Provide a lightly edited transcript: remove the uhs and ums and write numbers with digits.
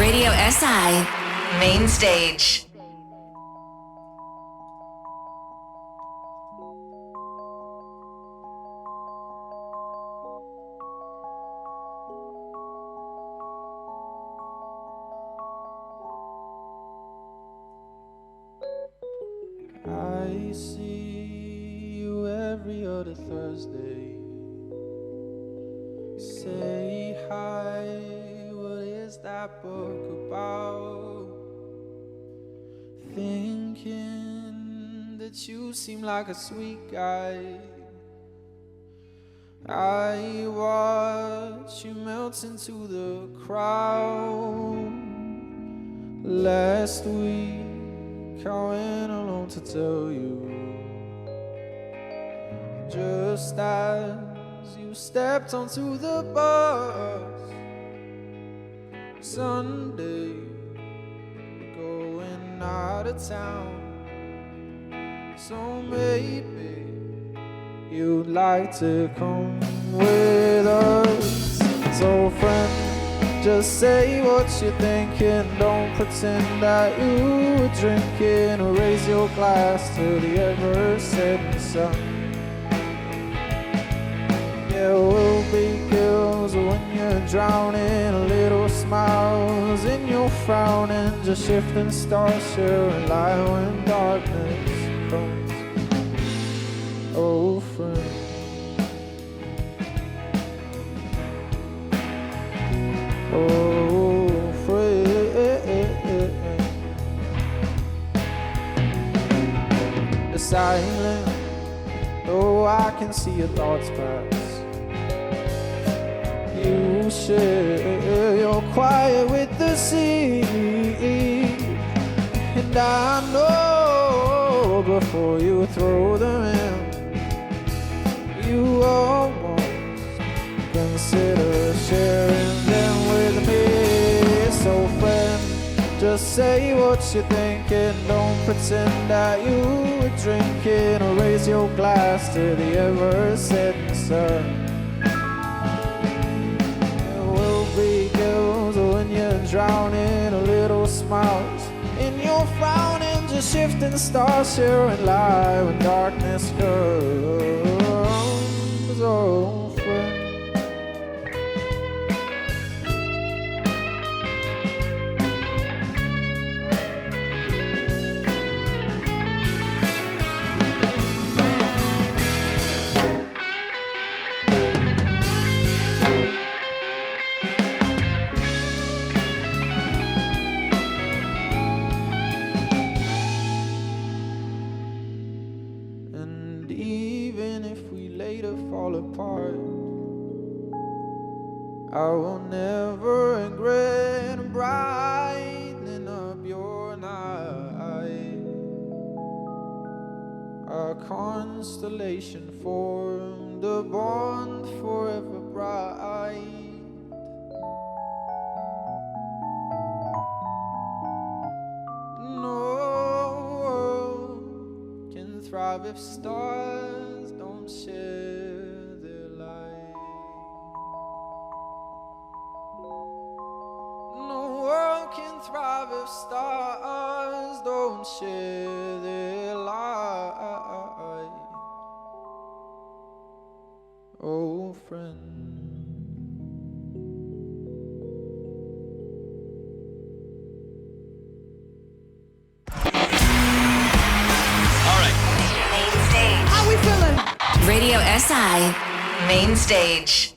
Radio SI Main Stage. I see you every other Thursday. Say hi, what is that book about? Thinking that you seem like a sweet guy. I watch you melt into the crowd. Last week I went alone to tell you, just as you stepped onto the bus. Sunday, going out of town, so maybe you'd like to come with us. So friend, just say what you're thinking. Don't pretend that you were drinking, or raise your glass to the ever-setting sun. There will be girls when you're drowning, little smiles in your frowning, just shifting stars share and light when darkness comes. Oh friend, oh friend. The silence, oh I can see your thoughts pass. You share your quiet with the sea, and I know before you throw them in, you almost consider sharing them with me. So friend, just say what you're thinking. Don't pretend that you were drinking, or raise your glass to the ever-setting sun. When you're drowning, a little smiles in your frowning, just shifting stars here and light when darkness comes. Oh friend, I will never regret brightening up your night. Our constellation formed a bond forever bright. No world can thrive if stars don't share their light. Can thrive if stars don't share their light. Oh friend, All right. Main Stage. How we feeling? Radio SI Main Stage.